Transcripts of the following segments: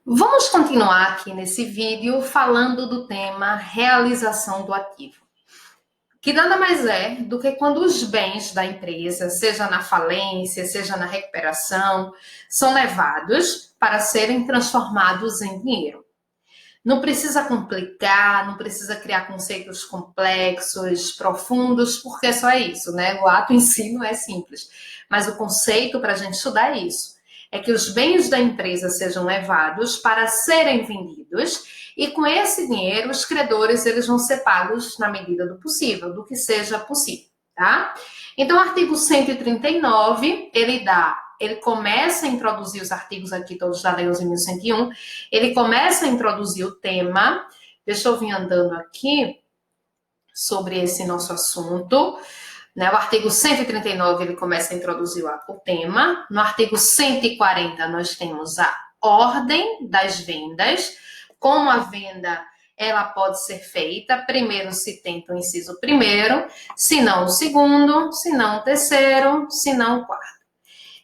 Vamos continuar aqui nesse vídeo falando do tema realização do ativo, que nada mais é do que quando os bens da empresa, seja na falência, seja na recuperação, são levados para serem transformados em dinheiro. Não precisa complicar, não precisa criar conceitos complexos, profundos, porque só é isso, né? O ato em si não é simples, mas o conceito para a gente estudar é isso. É que os bens da empresa sejam levados para serem vendidos e com esse dinheiro os credores eles vão ser pagos na medida do possível, do que seja possível, tá? Então o artigo 139, ele começa a introduzir os artigos aqui todos da Lei 11.101, ele começa a introduzir o tema, deixa eu vir andando aqui sobre esse nosso assunto, né? O artigo 139 ele começa a introduzir o tema, no artigo 140 nós temos a ordem das vendas, como a venda ela pode ser feita, primeiro se tenta o inciso primeiro, se não o segundo, se não o terceiro, se não o quarto.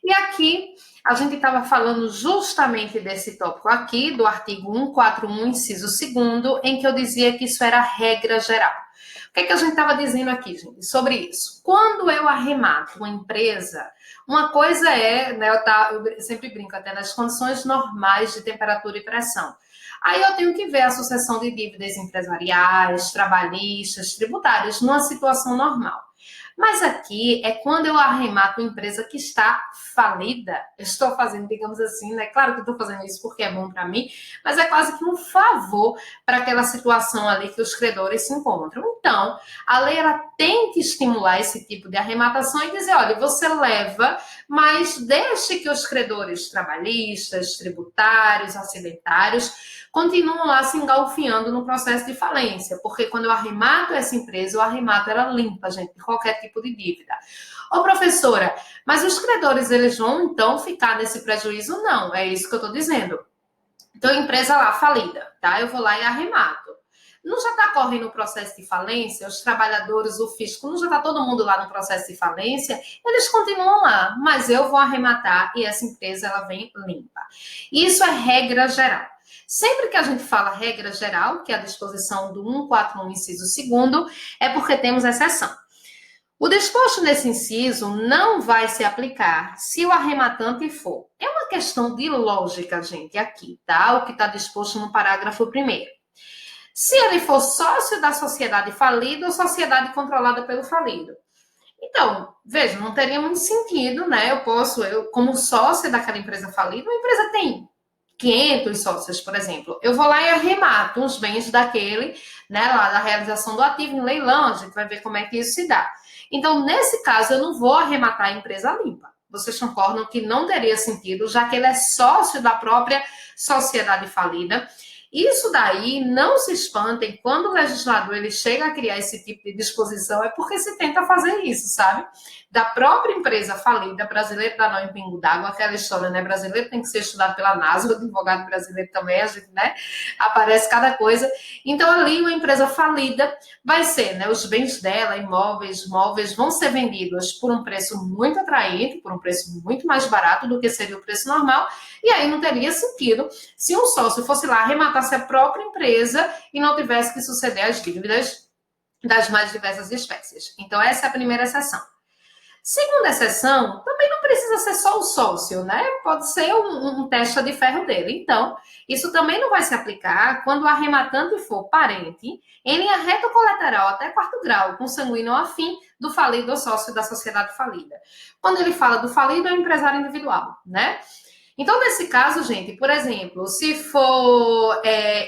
E aqui a gente estava falando justamente desse tópico aqui, do artigo 141, inciso 2º, em que eu dizia que isso era regra geral. O que é que a gente estava dizendo aqui, gente, sobre isso? Quando eu arremato uma empresa, uma coisa é, né, eu sempre brinco até nas condições normais de temperatura e pressão. Aí eu tenho que ver a sucessão de dívidas empresariais, trabalhistas, tributárias, numa situação normal. Mas aqui é quando eu arremato uma empresa que está falida. Eu estou fazendo, digamos assim, né? Claro que eu estou fazendo isso porque é bom para mim, mas é quase que um favor para aquela situação ali que os credores se encontram. Então, a lei ela tem que estimular esse tipo de arrematação e dizer, olha, você leva, mas deixe que os credores trabalhistas, tributários, acidentários continuam lá se engalfinhando no processo de falência, porque quando eu arremato essa empresa, eu arremato ela limpa, gente, de qualquer tipo de dívida. Ô, professora, mas os credores, eles vão, então, ficar nesse prejuízo? Não, é isso que eu estou dizendo. Então, a empresa lá falida, tá? Eu vou lá e arremato. Não já está correndo o processo de falência? Os trabalhadores, o fisco, não já está todo mundo lá no processo de falência? Eles continuam lá, mas eu vou arrematar e essa empresa, ela vem limpa. Isso é regra geral. Sempre que a gente fala regra geral, que é a disposição do 141, inciso 2º, é porque temos exceção. O disposto nesse inciso não vai se aplicar se o arrematante for. É uma questão de lógica, gente, aqui, tá? O que está disposto no parágrafo 1º. Se ele for sócio da sociedade falida ou sociedade controlada pelo falido. Então, veja, não teria muito sentido, né? Eu como sócia daquela empresa falida, uma empresa tem 500 sócios, por exemplo, eu vou lá e arremato os bens daquele, né, lá da realização do ativo em leilão, a gente vai ver como é que isso se dá. Então, nesse caso, eu não vou arrematar a empresa limpa. Vocês concordam que não teria sentido, já que ele é sócio da própria sociedade falida. Isso daí, não se espantem, quando o legislador ele chega a criar esse tipo de disposição, é porque se tenta fazer isso, sabe? Da própria empresa falida, brasileiro dá nó em pingo d'água, aquela história, né? Brasileiro tem que ser estudado pela NASA, o advogado brasileiro também, a gente, né? Aparece cada coisa. Então, ali, uma empresa falida vai ser, né? Os bens dela, imóveis, móveis, vão ser vendidos por um preço muito atraente, por um preço muito mais barato do que seria o preço normal, e aí não teria sentido se um sócio fosse lá arrematasse a própria empresa e não tivesse que suceder as dívidas das mais diversas espécies. Então, essa é a primeira exceção. Segunda exceção, também não precisa ser só o sócio, né? Pode ser um testa de ferro dele. Então, isso também não vai se aplicar quando o arrematante for parente em linha reta ou colateral até quarto grau, consanguíneo ou afim do falido ou sócio da sociedade falida. Quando ele fala do falido, é o empresário individual, né? Então, nesse caso, gente, por exemplo, se for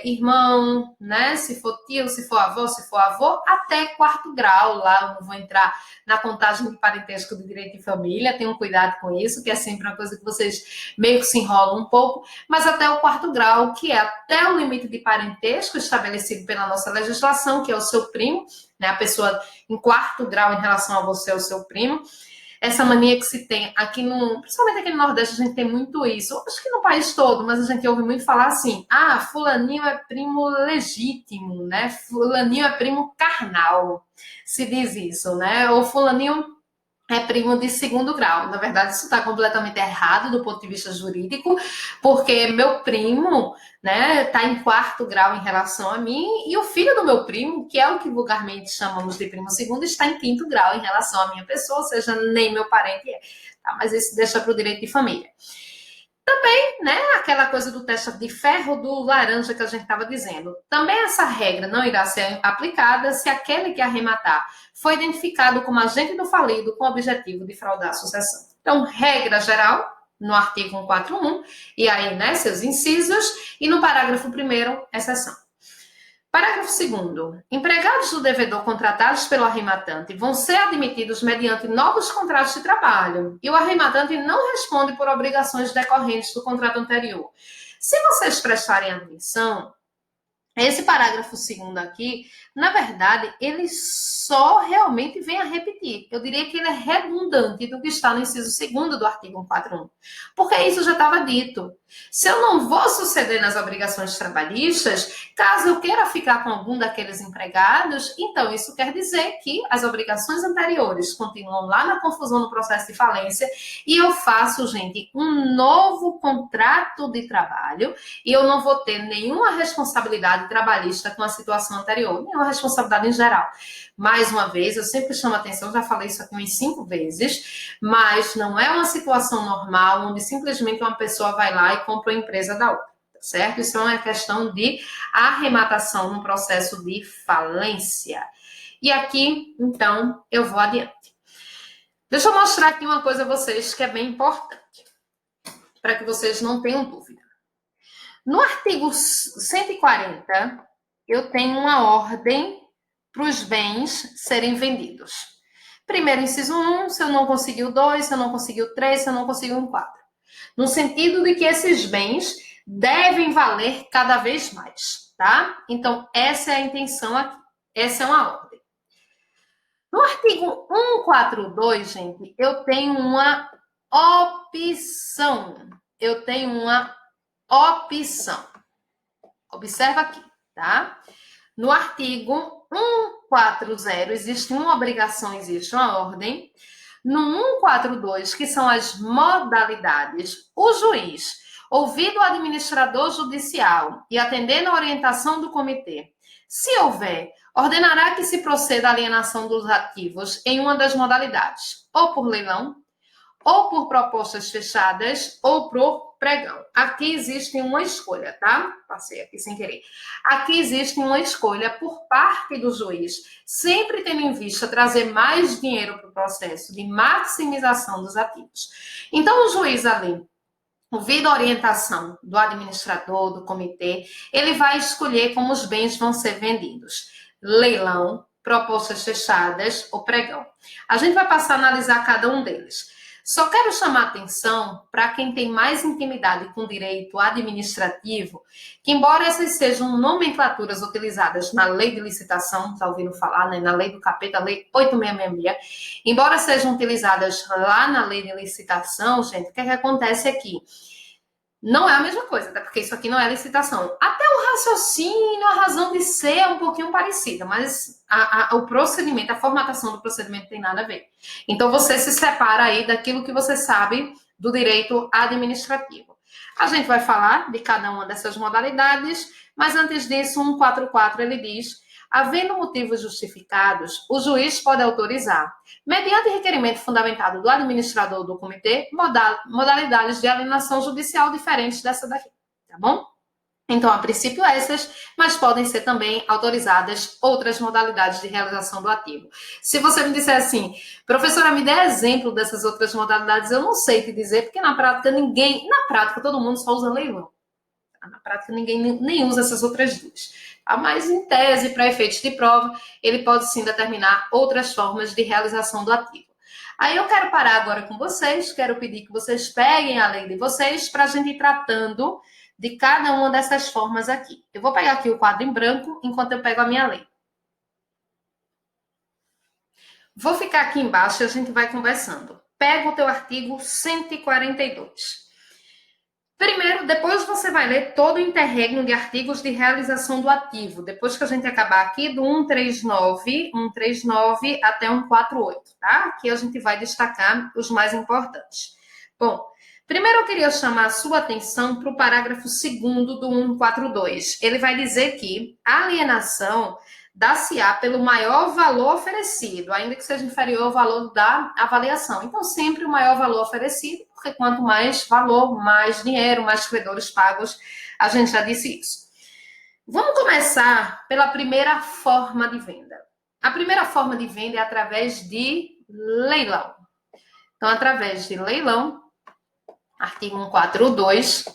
irmão, né? Se for tio, se for avô, até quarto grau, lá eu não vou entrar na contagem de parentesco do direito de família, tenham cuidado com isso, que é sempre uma coisa que vocês meio que se enrolam um pouco, mas até o quarto grau, que é até o limite de parentesco estabelecido pela nossa legislação, que é o seu primo, né? A pessoa em quarto grau em relação a você é o seu primo. Essa mania que se tem aqui principalmente aqui no Nordeste, a gente tem muito isso. Acho que no país todo, mas a gente ouve muito falar assim: ah, fulaninho é primo legítimo, né? Fulaninho é primo carnal. Se diz isso, né? Ou fulaninho é primo de segundo grau. Na verdade, isso está completamente errado do ponto de vista jurídico, porque meu primo, né, está em quarto grau em relação a mim, e o filho do meu primo, que é o que vulgarmente chamamos de primo segundo, está em quinto grau em relação à minha pessoa, ou seja, nem meu parente é. Tá? Mas isso deixa para o direito de família. Também, né, aquela coisa do teste de ferro do laranja que a gente estava dizendo. Também essa regra não irá ser aplicada se aquele que arrematar foi identificado como agente do falido com o objetivo de fraudar a sucessão. Então, regra geral, no artigo 141, e aí, né, seus incisos, e no parágrafo 1º, exceção. Parágrafo 2º. Empregados do devedor contratados pelo arrematante vão ser admitidos mediante novos contratos de trabalho e o arrematante não responde por obrigações decorrentes do contrato anterior. Se vocês prestarem atenção, esse parágrafo 2º aqui, na verdade, ele só realmente vem a repetir. Eu diria que ele é redundante do que está no inciso 2º do artigo 141, porque isso já estava dito. Se eu não vou suceder nas obrigações trabalhistas, caso eu queira ficar com algum daqueles empregados, então isso quer dizer que as obrigações anteriores continuam lá na confusão no processo de falência e eu faço, gente, um novo contrato de trabalho e eu não vou ter nenhuma responsabilidade trabalhista com a situação anterior, nenhuma responsabilidade em geral. Mais uma vez, eu sempre chamo a atenção, já falei isso aqui umas 5 vezes, mas não é uma situação normal onde simplesmente uma pessoa vai lá e compra a empresa da outra, tá certo? Isso é uma questão de arrematação no processo de falência. E aqui, então, eu vou adiante. Deixa eu mostrar aqui uma coisa a vocês que é bem importante, para que vocês não tenham dúvida. No artigo 140, eu tenho uma ordem para os bens serem vendidos. Primeiro, inciso 1, se eu não conseguir o 2, se eu não conseguir o 3, se eu não conseguir o 4. No sentido de que esses bens devem valer cada vez mais, tá? Então, essa é a intenção aqui. Essa é uma ordem. No artigo 142, gente, eu tenho uma opção. Eu tenho uma opção. Observa aqui, tá? No artigo 140, existe uma obrigação, existe uma ordem. No 142, que são as modalidades, o juiz, ouvido o administrador judicial e atendendo a orientação do comitê, se houver, ordenará que se proceda à alienação dos ativos em uma das modalidades, ou por leilão, ou por propostas fechadas, ou por pregão. Aqui existe uma escolha, tá? Passei aqui sem querer. Aqui existe uma escolha por parte do juiz, sempre tendo em vista trazer mais dinheiro para o processo de maximização dos ativos. Então, o juiz ali, ouvido a orientação do administrador, do comitê, ele vai escolher como os bens vão ser vendidos. Leilão, propostas fechadas ou pregão. A gente vai passar a analisar cada um deles. Só quero chamar atenção para quem tem mais intimidade com o direito administrativo, que embora essas sejam nomenclaturas utilizadas na lei de licitação, está ouvindo falar, né, na lei do capeta, lei 8666, embora sejam utilizadas lá na lei de licitação, gente, o que é que acontece aqui? Não é a mesma coisa, até porque isso aqui não é licitação. Até o raciocínio, a razão de ser é um pouquinho parecida, mas o procedimento, a formatação do procedimento tem nada a ver. Então, você se separa aí daquilo que você sabe do direito administrativo. A gente vai falar de cada uma dessas modalidades, mas antes disso, 144, ele diz: havendo motivos justificados, o juiz pode autorizar, mediante requerimento fundamentado do administrador do comitê, modalidades de alienação judicial diferentes dessa daqui, tá bom? Então, a princípio essas, mas podem ser também autorizadas outras modalidades de realização do ativo. Se você me disser assim, professora, me dê exemplo dessas outras modalidades, eu não sei te dizer, porque na prática todo mundo só usa leilão. Na prática, ninguém nem usa essas outras duas. Mas, em tese, para efeitos de prova, ele pode sim determinar outras formas de realização do ativo. Aí eu quero parar agora com vocês, quero pedir que vocês peguem a lei de vocês para a gente ir tratando de cada uma dessas formas aqui. Eu vou pegar aqui o quadro em branco enquanto eu pego a minha lei. Vou ficar aqui embaixo e a gente vai conversando. Pega o teu artigo 142. Primeiro depois você vai ler todo o interregno de artigos de realização do ativo, depois que a gente acabar aqui do 139 até 148, tá? Aqui a gente vai destacar os mais importantes. Bom, primeiro eu queria chamar a sua atenção para o parágrafo 2º do 142. Ele vai dizer que a alienação dá-se-á pelo maior valor oferecido, ainda que seja inferior ao valor da avaliação. Então, sempre o maior valor oferecido, porque quanto mais valor, mais dinheiro, mais credores pagos, a gente já disse isso. Vamos começar pela primeira forma de venda. A primeira forma de venda é através de leilão. Então, através de leilão, artigo 142,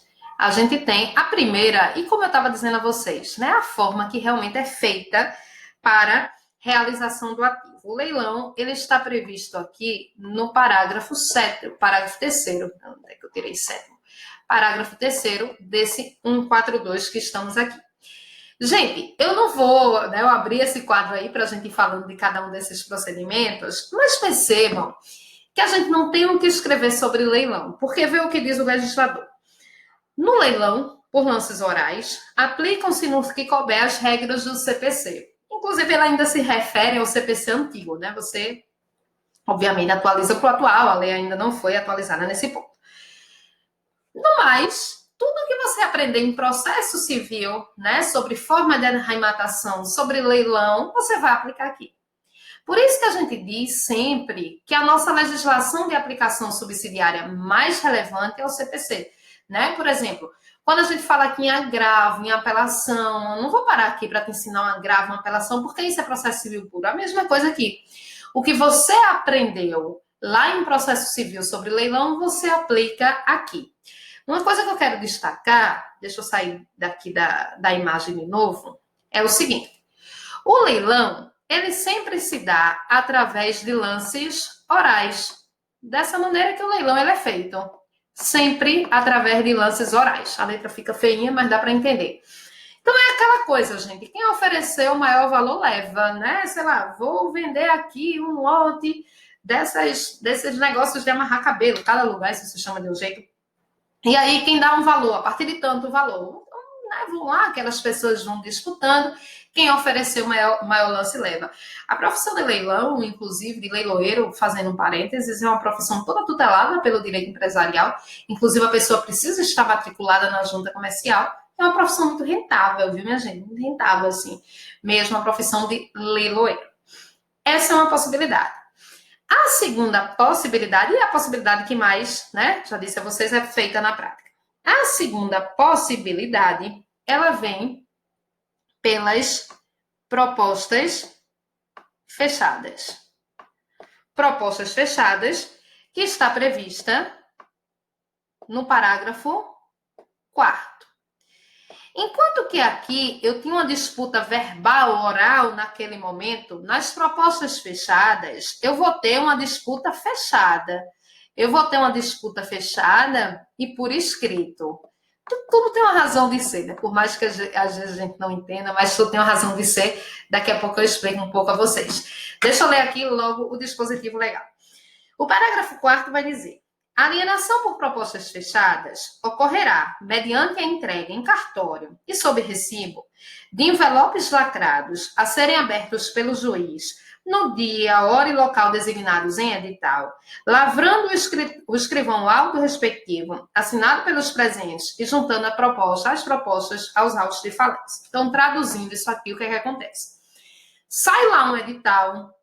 a gente tem a primeira, e como eu estava dizendo a vocês, né, a forma que realmente é feita para realização do ativo. O leilão, ele está previsto aqui no parágrafo 7º, parágrafo 3º, onde é que eu tirei 7º? Parágrafo 3º desse 142 que estamos aqui. Gente, eu não vou, né, eu abri esse quadro aí para a gente ir falando de cada um desses procedimentos, mas percebam que a gente não tem o que escrever sobre leilão, porque vê o que diz o legislador. No leilão, por lances orais, aplicam-se no que couber as regras do CPC. Inclusive, ele ainda se refere ao CPC antigo, né? Você, obviamente, atualiza para o atual, a lei ainda não foi atualizada nesse ponto. No mais, tudo que você aprender em processo civil, né, sobre forma de arrematação, sobre leilão, você vai aplicar aqui. Por isso que a gente diz sempre que a nossa legislação de aplicação subsidiária mais relevante é o CPC, né? Por exemplo, quando a gente fala aqui em agravo, em apelação, eu não vou parar aqui para te ensinar um agravo, uma apelação, porque isso é processo civil puro. A mesma coisa aqui. O que você aprendeu lá em processo civil sobre leilão, você aplica aqui. Uma coisa que eu quero destacar, deixa eu sair daqui da imagem de novo, é o seguinte. O leilão, ele sempre se dá através de lances orais. Dessa maneira que o leilão ele é feito. Sempre através de lances orais. A letra fica feinha, mas dá para entender. Então é aquela coisa, gente. Quem ofereceu o maior valor leva, né? Sei lá, vou vender aqui um lote desses negócios de amarrar cabelo. Cada lugar isso se chama de um jeito. E aí quem dá um valor, a partir de tanto valor. Então, né, vão lá, aquelas pessoas vão disputando. Quem ofereceu o maior lance leva. A profissão de leilão, inclusive de leiloeiro, fazendo um parênteses, é uma profissão toda tutelada pelo direito empresarial. Inclusive, a pessoa precisa estar matriculada na junta comercial. É uma profissão muito rentável, viu, minha gente? Muito rentável, assim. Mesmo a profissão de leiloeiro. Essa é uma possibilidade. A segunda possibilidade, e a possibilidade que mais, né, já disse a vocês, é feita na prática. A segunda possibilidade, ela vem pelas propostas fechadas. Propostas fechadas que está prevista no parágrafo 4º. Enquanto que aqui eu tinha uma disputa verbal, oral, naquele momento, nas propostas fechadas, eu vou ter uma disputa fechada. Eu vou ter uma disputa fechada e por escrito. Tudo tem uma razão de ser, né? Por mais que às vezes a gente não entenda, mas tudo tem uma razão de ser. Daqui a pouco eu explico um pouco a vocês. Deixa eu ler aqui logo o dispositivo legal. O parágrafo 4º vai dizer: a alienação por propostas fechadas ocorrerá mediante a entrega em cartório e sob recibo de envelopes lacrados a serem abertos pelo juiz no dia, hora e local designados em edital, lavrando o escrivão auto respectivo, assinado pelos presentes e juntando as propostas aos autos de falência. Então, traduzindo isso aqui, o que é que acontece? Sai lá um edital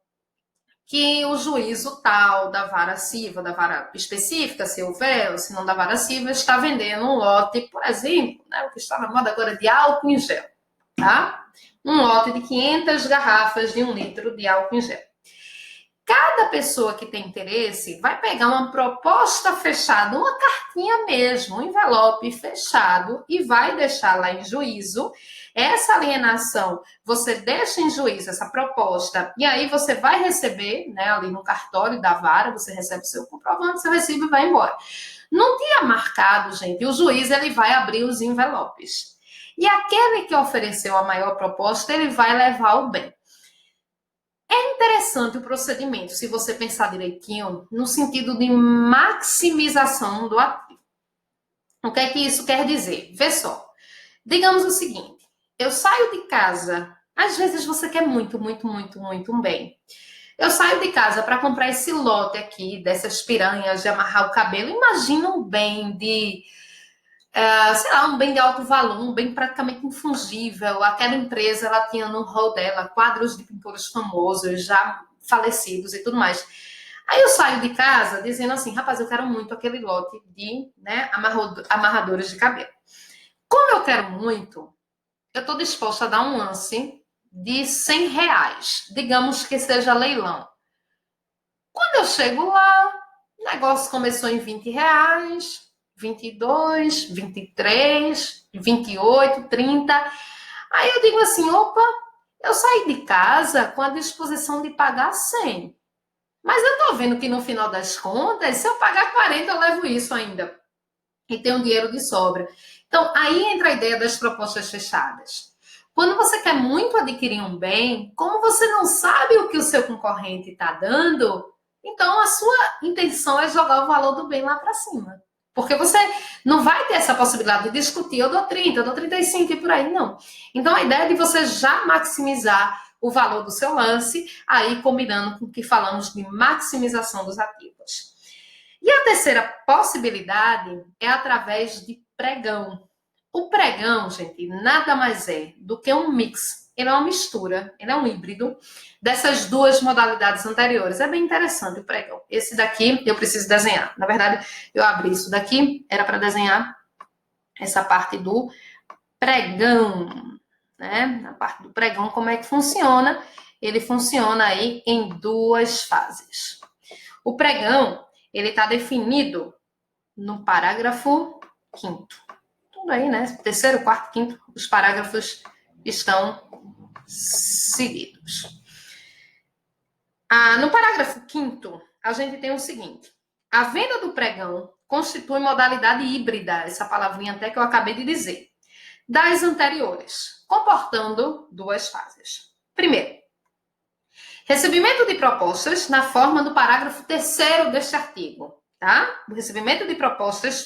que o juízo tal da vara civil, da vara específica, se houver, ou se não da vara civil, está vendendo um lote, por exemplo, né, o que está na moda agora de álcool em gel, tá? Um lote de 500 garrafas de 1 litro de álcool em gel. Cada pessoa que tem interesse vai pegar uma proposta fechada, uma cartinha mesmo, um envelope fechado e vai deixar lá em juízo. Essa alienação, você deixa em juízo essa proposta e aí você vai receber, né, ali no cartório da vara, você recebe seu comprovante, seu recibo e vai embora. No dia marcado, gente, o juiz ele vai abrir os envelopes. E aquele que ofereceu a maior proposta, ele vai levar o bem. É interessante o procedimento, se você pensar direitinho, no sentido de maximização do ativo. O que é que isso quer dizer? Vê só. Digamos o seguinte, eu saio de casa, às vezes você quer muito, muito, muito, muito um bem. Eu saio de casa para comprar esse lote aqui, dessas piranhas de amarrar o cabelo. Imagina um bem de, sei lá, um bem de alto valor, um bem praticamente infungível. Aquela empresa, ela tinha no hall dela quadros de pintores famosos, já falecidos e tudo mais. Aí eu saio de casa dizendo assim, rapaz, eu quero muito aquele lote de, né, amarradores de cabelo. Como eu quero muito, eu estou disposta a dar um lance de R$ 100, digamos que seja leilão. Quando eu chego lá, o negócio começou em R$ 20, 22, 23, 28, 30. Aí eu digo assim, opa, eu saí de casa com a disposição de pagar 100. Mas eu tô vendo que no final das contas, se eu pagar 40, eu levo isso ainda. E tenho dinheiro de sobra. Então, aí entra a ideia das propostas fechadas. Quando você quer muito adquirir um bem, como você não sabe o que o seu concorrente está dando, então a sua intenção é jogar o valor do bem lá para cima. Porque você não vai ter essa possibilidade de discutir, eu dou 30, eu dou 35 e por aí, não. Então a ideia é de você já maximizar o valor do seu lance, aí combinando com o que falamos de maximização dos ativos. E a terceira possibilidade é através de pregão. O pregão, gente, nada mais é do que um mix. Ele é uma mistura, ele é um híbrido dessas duas modalidades anteriores. É bem interessante o pregão. Esse daqui eu preciso desenhar. Na verdade, eu abri isso daqui, era para desenhar essa parte do pregão, né? A parte do pregão, como é que funciona? Ele funciona aí em duas fases. O pregão, ele está definido no parágrafo 5º. Tudo aí, né? Terceiro, quarto, quinto, os parágrafos estão seguidos. No parágrafo 5º, a gente tem o seguinte. A venda do pregão constitui modalidade híbrida, essa palavrinha até que eu acabei de dizer, das anteriores, comportando duas fases. Primeiro, recebimento de propostas na forma do parágrafo 3º deste artigo, tá? O recebimento de propostas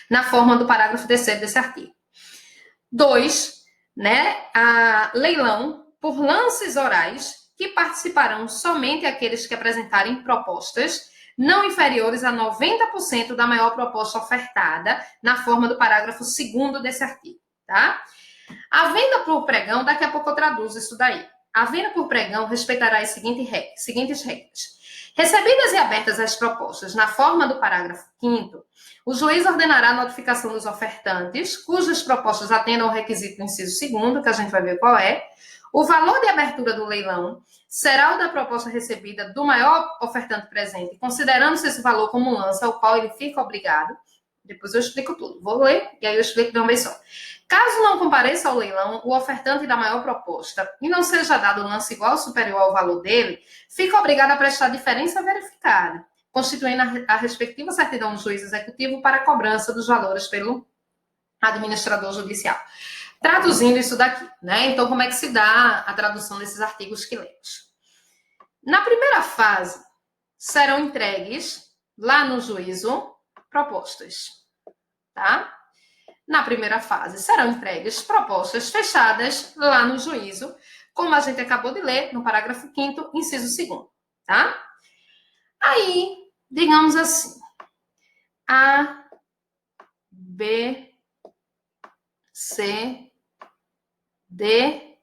na forma do parágrafo 3º desse artigo. 2, né, leilão por lances orais que participarão somente aqueles que apresentarem propostas não inferiores a 90% da maior proposta ofertada na forma do parágrafo 2º desse artigo, tá? A venda por pregão, daqui a pouco eu traduzo isso daí. A venda por pregão respeitará as seguintes regras. Recebidas e abertas as propostas na forma do parágrafo 5º, o juiz ordenará a notificação dos ofertantes, cujas propostas atendam ao requisito do inciso 2º, que a gente vai ver qual é. O valor de abertura do leilão será o da proposta recebida do maior ofertante presente, considerando-se esse valor como um lance ao qual ele fica obrigado. Depois eu explico tudo. Vou ler e aí eu explico de uma vez só. Caso não compareça ao leilão o ofertante da maior proposta e não seja dado um lance igual ou superior ao valor dele, fica obrigado a prestar diferença verificada, constituindo a respectiva certidão do juiz executivo para a cobrança dos valores pelo administrador judicial. Traduzindo isso daqui, né? Então, como é que se dá a tradução desses artigos que lemos? Na primeira fase, serão entregues lá no juízo propostas, tá? Na primeira fase, serão entregues propostas fechadas lá no juízo, como a gente acabou de ler no parágrafo 5º, inciso 2º, tá? Aí, digamos assim, A, B, C, D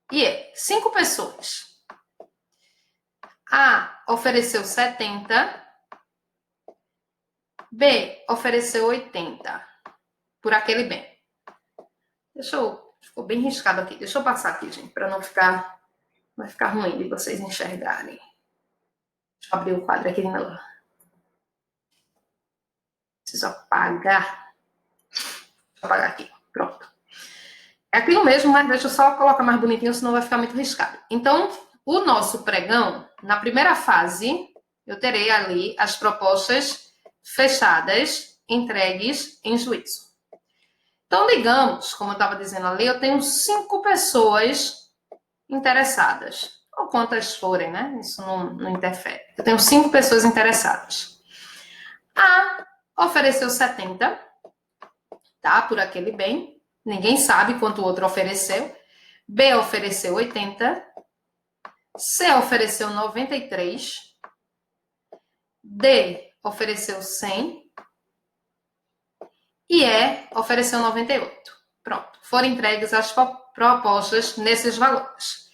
e E. 5 pessoas. A ofereceu 70, B ofereceu 80 por aquele bem. Ficou bem riscado aqui. Deixa eu passar aqui, gente, para não ficar, vai ficar ruim de vocês enxergarem. Deixa eu abrir o quadro aqui de novo. Preciso apagar. Deixa eu apagar aqui. Pronto. É aquilo mesmo, mas deixa eu só colocar mais bonitinho, senão vai ficar muito riscado. Então, o nosso pregão, na primeira fase, eu terei ali as propostas fechadas, entregues em juízo. Então, digamos, como eu estava dizendo ali, eu tenho 5 pessoas interessadas. Ou quantas forem, né? Isso não interfere. Eu tenho 5 pessoas interessadas. A ofereceu 70, tá? Por aquele bem. Ninguém sabe quanto o outro ofereceu. B ofereceu 80. C ofereceu 93. D ofereceu 100. E E ofereceu 98. Pronto. Foram entregues as propostas nesses valores.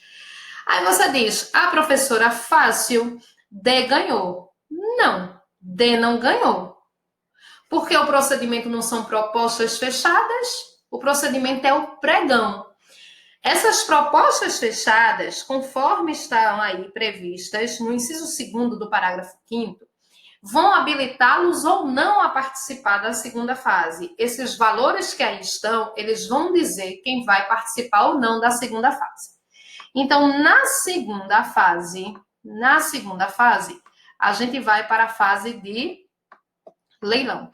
Aí você diz, a professora fácil, D ganhou. Não, D não ganhou. Porque o procedimento não são propostas fechadas, o procedimento é o pregão. Essas propostas fechadas, conforme estão aí previstas no inciso 2º do parágrafo 5º, vão habilitá-los ou não a participar da segunda fase. Esses valores que aí estão, eles vão dizer quem vai participar ou não da segunda fase. Então, na segunda fase, a gente vai para a fase de leilão.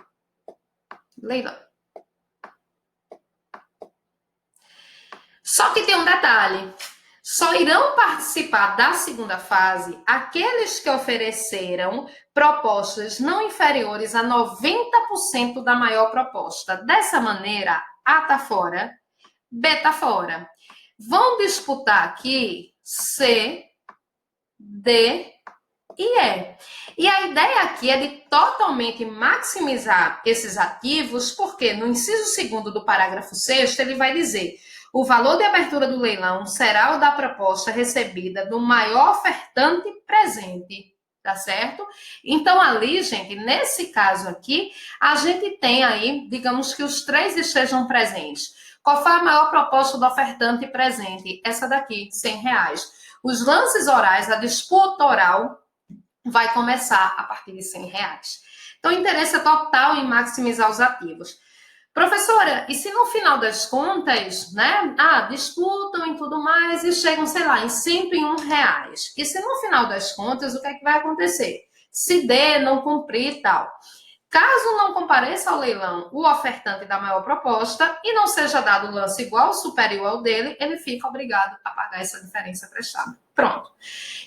Só que tem um detalhe. Só irão participar da segunda fase aqueles que ofereceram propostas não inferiores a 90% da maior proposta. Dessa maneira, A está fora, B está fora. Vão disputar aqui C, D e E. E a ideia aqui é de totalmente maximizar esses ativos, porque no inciso 2º do parágrafo 6º, ele vai dizer: o valor de abertura do leilão será o da proposta recebida do maior ofertante presente, tá certo? Então, ali, gente, nesse caso aqui, a gente tem aí, digamos que os 3 estejam presentes. Qual foi a maior proposta do ofertante presente? Essa daqui, R$100. Os lances orais, a disputa oral, vai começar a partir de R$100. Então, o interesse é total em maximizar os ativos. Professora, e se no final das contas, né, disputam e tudo mais e chegam, sei lá, em R$101? E se no final das contas, o que é que vai acontecer? Se D não cumprir e tal. Caso não compareça ao leilão o ofertante da maior proposta e não seja dado lance igual ou superior ao dele, ele fica obrigado a pagar essa diferença prestada. Pronto.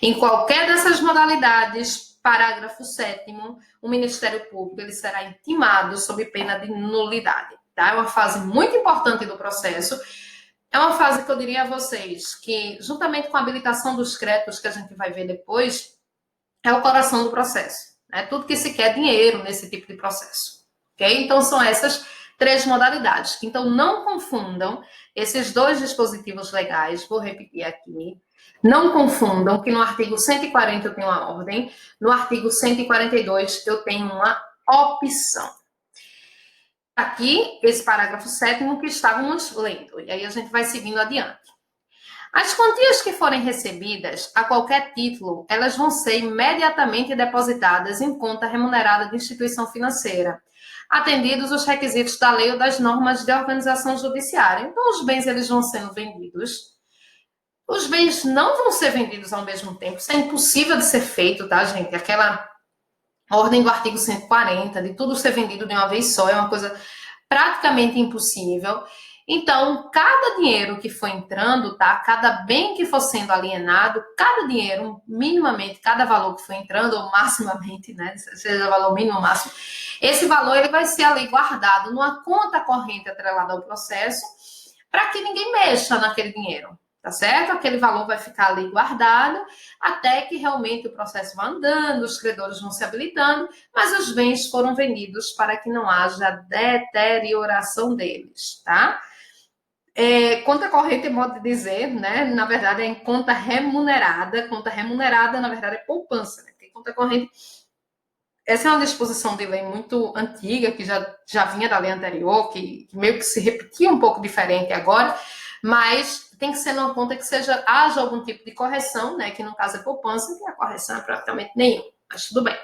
Em qualquer dessas modalidades, parágrafo 7º, o Ministério Público ele será intimado sob pena de nulidade. Tá? É uma fase muito importante do processo. É uma fase que eu diria a vocês que, juntamente com a habilitação dos créditos que a gente vai ver depois, é o coração do processo. É tudo que se quer dinheiro nesse tipo de processo. Okay? Então, são essas 3 modalidades. Então, não confundam esses 2 dispositivos legais. Vou repetir aqui. Não confundam que no artigo 140 eu tenho uma ordem, no artigo 142 eu tenho uma opção. Aqui, esse parágrafo 7º que estávamos lendo, e aí a gente vai seguindo adiante. As quantias que forem recebidas a qualquer título, elas vão ser imediatamente depositadas em conta remunerada de instituição financeira, atendidos os requisitos da lei ou das normas de organização judiciária. Então, os bens eles vão sendo vendidos. Os bens não vão ser vendidos ao mesmo tempo. Isso é impossível de ser feito, tá, gente? Aquela ordem do artigo 140, de tudo ser vendido de uma vez só, é uma coisa praticamente impossível. Então, cada dinheiro que for entrando, tá? Cada bem que for sendo alienado, cada dinheiro, minimamente, cada valor que for entrando, ou maximamente, né? Seja o valor mínimo ou máximo, esse valor ele vai ser ali guardado numa conta corrente atrelada ao processo, para que ninguém mexa naquele dinheiro. Tá certo? Aquele valor vai ficar ali guardado até que realmente o processo vá andando, os credores vão se habilitando, mas os bens foram vendidos para que não haja deterioração deles, tá? Conta corrente é modo de dizer, né? Na verdade é em conta remunerada. Conta remunerada, na verdade, é poupança, né? Porque conta corrente, essa é uma disposição de lei muito antiga, que já vinha da lei anterior, que meio que se repetia um pouco diferente agora, mas tem que ser numa conta que haja algum tipo de correção, né? Que no caso é poupança, que a correção é praticamente nenhuma, mas tudo bem.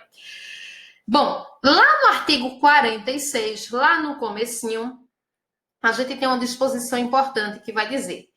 Bom, lá no artigo 46, lá no comecinho, a gente tem uma disposição importante que vai dizer: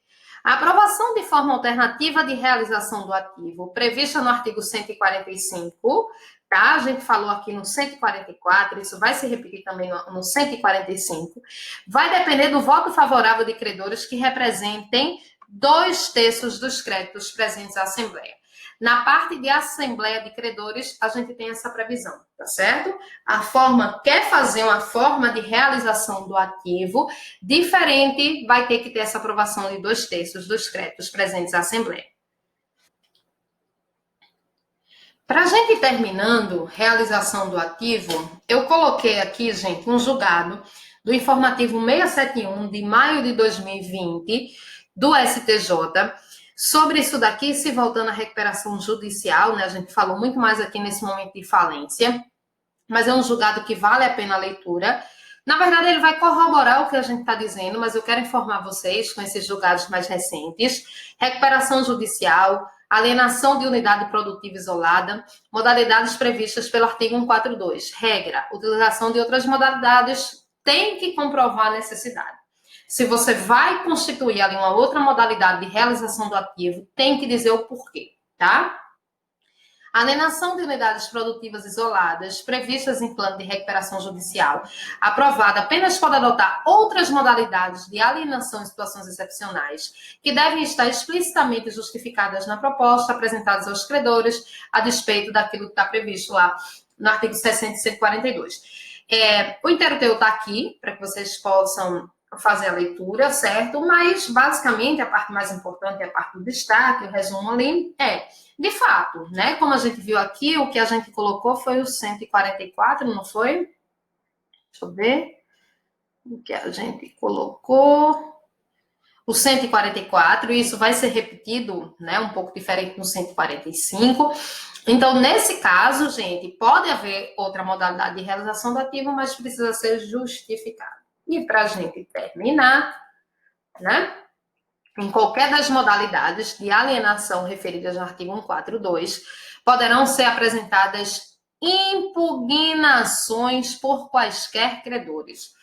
a aprovação de forma alternativa de realização do ativo, prevista no artigo 145, tá? A gente falou aqui no 144, isso vai se repetir também no 145, vai depender do voto favorável de credores que representem 2/3 dos créditos presentes à Assembleia. Na parte de assembleia de credores, a gente tem essa previsão, tá certo? A forma, quer fazer uma forma de realização do ativo diferente, vai ter que ter essa aprovação de 2/3 dos créditos presentes à assembleia. Para a gente ir terminando realização do ativo, eu coloquei aqui, gente, um julgado do informativo 671 de maio de 2020 do STJ sobre isso daqui, se voltando à recuperação judicial, né? A gente falou muito mais aqui nesse momento de falência, mas é um julgado que vale a pena a leitura. Na verdade, ele vai corroborar o que a gente está dizendo, mas eu quero informar vocês com esses julgados mais recentes. Recuperação judicial, alienação de unidade produtiva isolada, modalidades previstas pelo artigo 142. Regra, utilização de outras modalidades tem que comprovar a necessidade. Se você vai constituir ali uma outra modalidade de realização do ativo, tem que dizer o porquê, tá? Alienação de unidades produtivas isoladas, previstas em plano de recuperação judicial, aprovada, apenas pode adotar outras modalidades de alienação em situações excepcionais, que devem estar explicitamente justificadas na proposta, apresentadas aos credores, a despeito daquilo que está previsto lá no artigo 60 e 142. O inteiro teu está aqui, para que vocês possam fazer a leitura, certo? Mas, basicamente, a parte mais importante é a parte do destaque, o resumo ali de fato, né? Como a gente viu aqui, o que a gente colocou foi o 144, não foi? Deixa eu ver. O que a gente colocou. O 144, e isso vai ser repetido, né? Um pouco diferente no 145. Então, nesse caso, gente, pode haver outra modalidade de realização do ativo, mas precisa ser justificado. E para a gente terminar, né? Em qualquer das modalidades de alienação referidas no artigo 142, poderão ser apresentadas impugnações por quaisquer credores,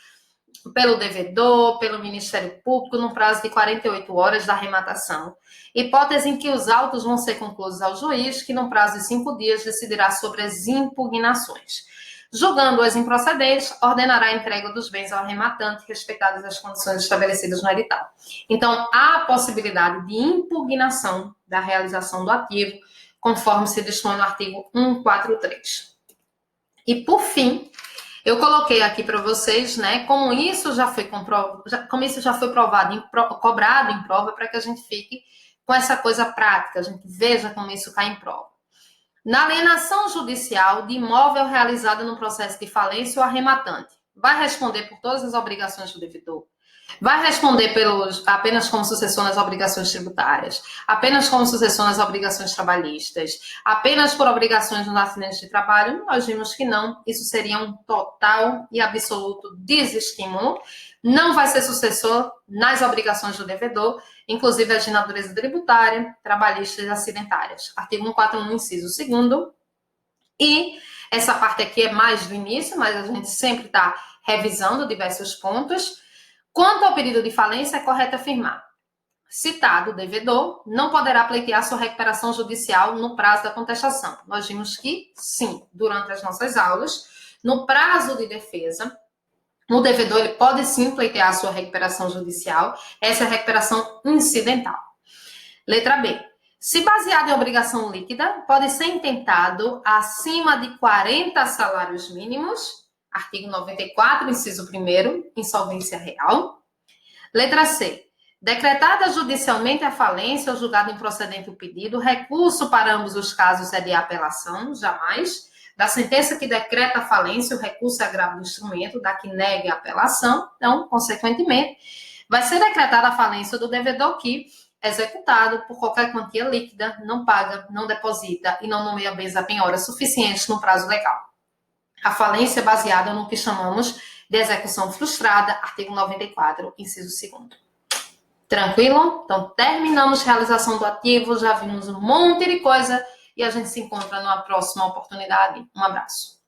pelo devedor, pelo Ministério Público, no prazo de 48 horas da arrematação, hipótese em que os autos vão ser concluídos ao juiz, que no prazo de 5 dias decidirá sobre as impugnações. Julgando-as improcedentes, ordenará a entrega dos bens ao arrematante, respeitadas as condições estabelecidas no edital. Então, há a possibilidade de impugnação da realização do ativo, conforme se dispõe no artigo 143. E, por fim, eu coloquei aqui para vocês, né, como isso já foi provado, cobrado em prova, para que a gente fique com essa coisa prática, a gente veja como isso cai em prova. Na alienação judicial de imóvel realizada no processo de falência, o arrematante vai responder por todas as obrigações do devedor, vai responder apenas como sucessor nas obrigações tributárias, apenas como sucessor nas obrigações trabalhistas, apenas por obrigações nos acidentes de trabalho. Nós vimos que não, isso seria um total e absoluto desestímulo. Não vai ser sucessor nas obrigações do devedor, inclusive as de natureza tributária, trabalhistas e acidentárias. Artigo 141, inciso 2º. E essa parte aqui é mais do início, mas a gente sempre está revisando diversos pontos. Quanto ao pedido de falência, é correto afirmar: citado o devedor não poderá pleitear sua recuperação judicial no prazo da contestação. Nós vimos que, sim, durante as nossas aulas, no prazo de defesa, o devedor ele pode sim pleitear a sua recuperação judicial, essa é a recuperação incidental. Letra B. Se baseado em obrigação líquida, pode ser intentado acima de 40 salários mínimos, artigo 94, inciso 1º, insolvência real. Letra C. Decretada judicialmente a falência ou julgado improcedente o pedido, recurso para ambos os casos é de apelação, jamais. Da sentença que decreta a falência, o recurso é agravo do instrumento, da que negue a apelação. Então, consequentemente, vai ser decretada a falência do devedor que, executado por qualquer quantia líquida, não paga, não deposita e não nomeia bens a penhora suficientes no prazo legal. A falência é baseada no que chamamos de execução frustrada, artigo 94, inciso 2º. Tranquilo? Então, terminamos a realização do ativo, já vimos um monte de coisa e a gente se encontra numa próxima oportunidade. Um abraço.